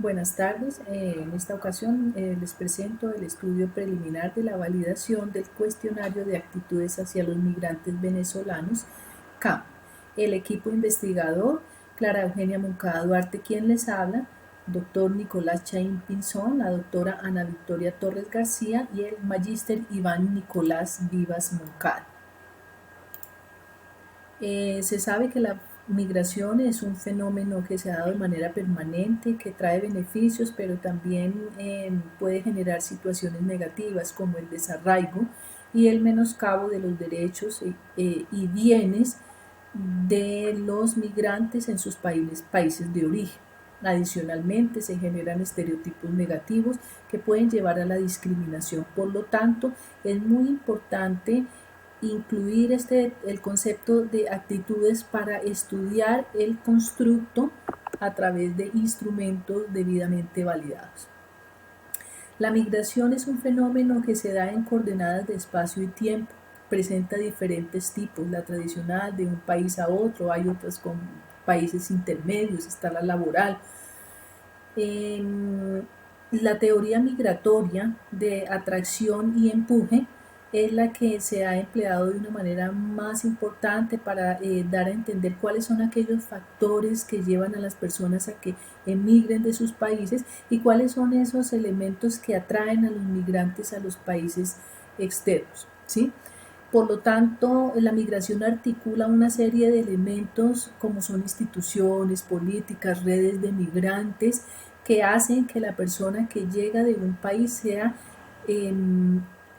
Buenas tardes. En esta ocasión les presento el estudio preliminar de la validación del cuestionario de actitudes hacia los migrantes venezolanos, CAM. El equipo investigador, Clara Eugenia Moncada Duarte, quien les habla, doctor Nicolás Chaín Pinzón, la doctora Ana Victoria Torres García y el magíster Iván Nicolás Vivas Moncada. Se sabe que la migración es un fenómeno que se ha dado de manera permanente, que trae beneficios, pero también puede generar situaciones negativas como el desarraigo y el menoscabo de los derechos y bienes de los migrantes en sus países de origen. Adicionalmente, se generan estereotipos negativos que pueden llevar a la discriminación. Por lo tanto, es muy importante incluir el concepto de actitudes para estudiar el constructo a través de instrumentos debidamente validados. La migración es un fenómeno que se da en coordenadas de espacio y tiempo. Presenta diferentes tipos, la tradicional de un país a otro, hay otras con países intermedios, está la laboral. La teoría migratoria de atracción y empuje es la que se ha empleado de una manera más importante para dar a entender cuáles son aquellos factores que llevan a las personas a que emigren de sus países y cuáles son esos elementos que atraen a los migrantes a los países externos, ¿sí? Por lo tanto, la migración articula una serie de elementos como son instituciones, políticas, redes de migrantes que hacen que la persona que llega de un país sea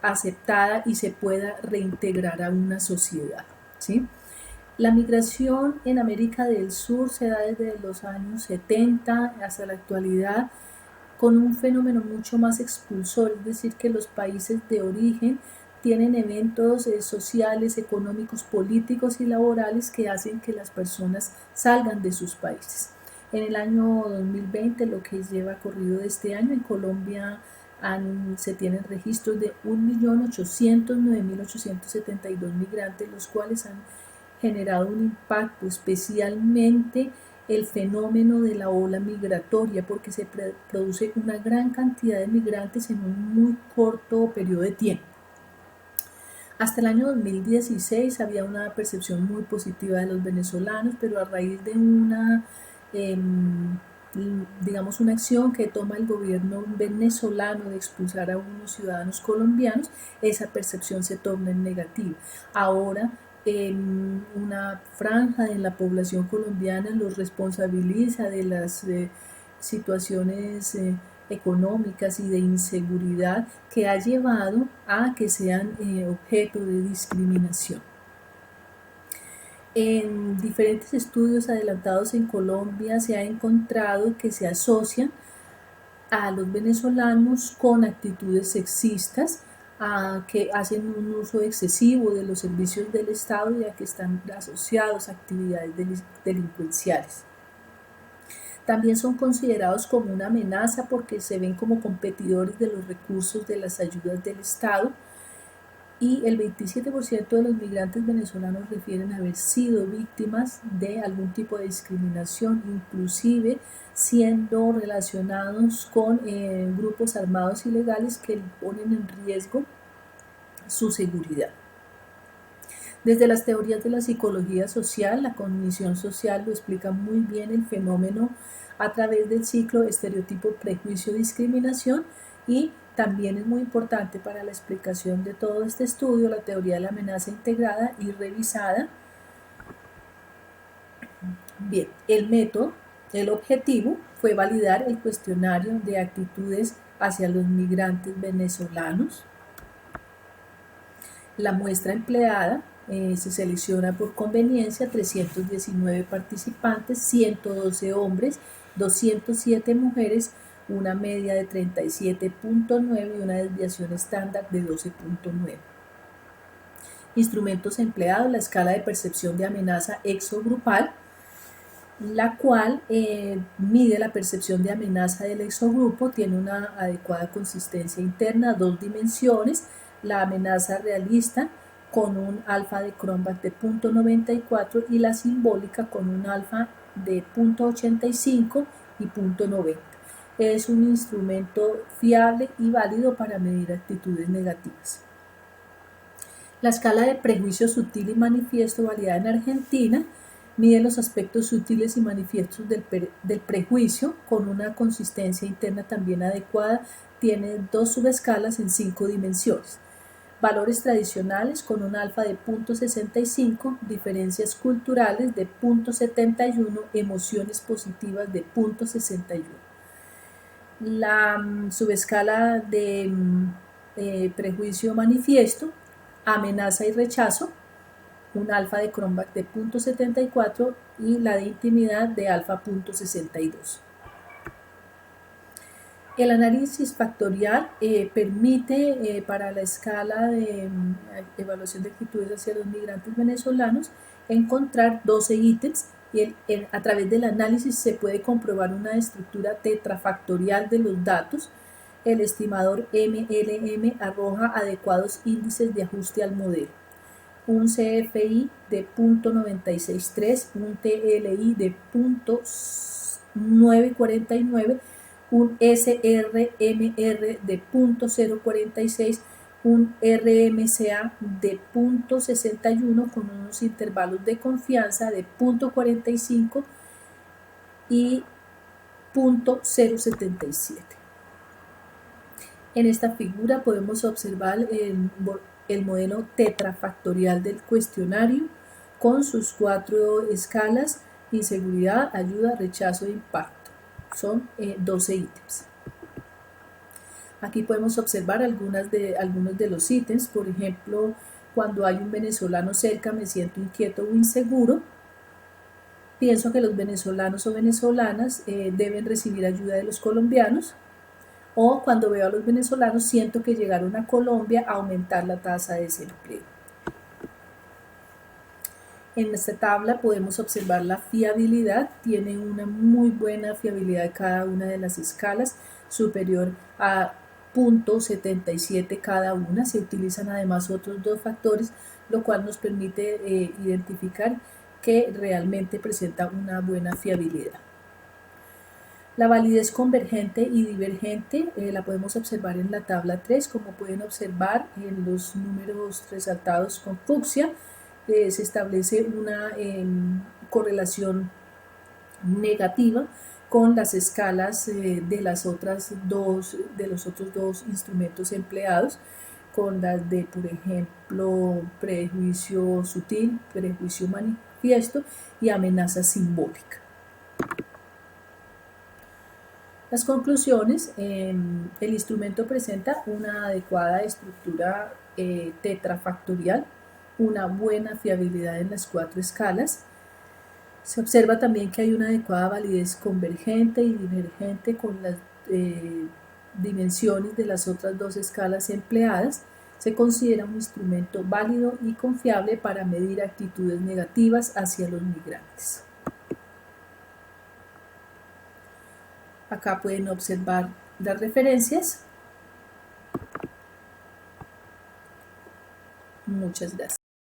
aceptada y se pueda reintegrar a una sociedad, ¿sí? La migración en América del Sur se da desde los años 70 hasta la actualidad con un fenómeno mucho más expulsor, es decir, que los países de origen tienen eventos sociales, económicos, políticos y laborales que hacen que las personas salgan de sus países. En el año 2020, lo que lleva corrido de este año, en Colombia se tienen registros de 1.809.872 migrantes, los cuales han generado un impacto, especialmente el fenómeno de la ola migratoria, porque se produce una gran cantidad de migrantes en un muy corto periodo de tiempo. Hasta el año 2016 había una percepción muy positiva de los venezolanos, pero a raíz de una acción que toma el gobierno venezolano de expulsar a unos ciudadanos colombianos, esa percepción se torna en negativa. Ahora, una franja de la población colombiana los responsabiliza de las situaciones económicas y de inseguridad que ha llevado a que sean objeto de discriminación. En diferentes estudios adelantados en Colombia se ha encontrado que se asocian a los venezolanos con actitudes sexistas, que hacen un uso excesivo de los servicios del Estado y a que están asociados a actividades delincuenciales. También son considerados como una amenaza porque se ven como competidores de los recursos de las ayudas del Estado, y el 27% de los migrantes venezolanos refieren haber sido víctimas de algún tipo de discriminación, inclusive siendo relacionados con grupos armados ilegales que ponen en riesgo su seguridad. Desde las teorías de la psicología social, la cognición social lo explica muy bien el fenómeno a través del ciclo estereotipo, prejuicio, discriminación, y también es muy importante para la explicación de todo este estudio la teoría de la amenaza integrada y revisada. Bien, el método, el objetivo fue validar el cuestionario de actitudes hacia los migrantes venezolanos. La muestra empleada se selecciona por conveniencia 319 participantes, 112 hombres, 207 mujeres, una media de 37.9 y una desviación estándar de 12.9. Instrumentos empleados: la escala de percepción de amenaza exogrupal, la cual mide la percepción de amenaza del exogrupo, tiene una adecuada consistencia interna, 2 dimensiones, la amenaza realista con un alfa de Cronbach de 0.94 y la simbólica con un alfa de 0.85 y 0.90. es un instrumento fiable y válido para medir actitudes negativas. La escala de prejuicio sutil y manifiesto, validada en Argentina, mide los aspectos sutiles y manifiestos del prejuicio con una consistencia interna también adecuada. Tiene 2 subescalas en 5 dimensiones. Valores tradicionales con un alfa de 0.65, diferencias culturales de 0.71, emociones positivas de 0.61. La subescala de prejuicio manifiesto, amenaza y rechazo, un alfa de Cronbach de 0.74 y la de intimidad de alfa 0.62. El análisis factorial permite para la escala de evaluación de actitudes hacia los migrantes venezolanos encontrar 12 ítems y a través del análisis se puede comprobar una estructura tetrafactorial de los datos. El estimador MLM arroja adecuados índices de ajuste al modelo. Un CFI de 0.963, un TLI de 0.949, un SRMR de 0.046, un RMCA de 0.61 con unos intervalos de confianza de 0.45 y 0.077. En esta figura podemos observar el modelo tetrafactorial del cuestionario con sus 4 escalas: inseguridad, ayuda, rechazo e impacto. Son 12 ítems. Aquí podemos observar algunos de los ítems. Por ejemplo, cuando hay un venezolano cerca me siento inquieto o inseguro. Pienso que los venezolanos o venezolanas deben recibir ayuda de los colombianos. O cuando veo a los venezolanos siento que llegaron a Colombia a aumentar la tasa de desempleo. En esta tabla podemos observar la fiabilidad. Tiene una muy buena fiabilidad de cada una de las escalas, superior a 0.77 cada una. Se utilizan además otros 2 factores, lo cual nos permite identificar que realmente presenta una buena fiabilidad. La validez convergente y divergente la podemos observar en la tabla 3, como pueden observar en los números resaltados con fucsia. Se establece una correlación negativa con las escalas de los otros dos instrumentos empleados, con las de, por ejemplo, prejuicio sutil, prejuicio manifiesto y amenaza simbólica. Las conclusiones: el instrumento presenta una adecuada estructura tetrafactorial, una buena fiabilidad en las 4 escalas. Se observa también que hay una adecuada validez convergente y divergente con las dimensiones de las otras 2 escalas empleadas. Se considera un instrumento válido y confiable para medir actitudes negativas hacia los migrantes. Acá pueden observar las referencias. Muchas gracias.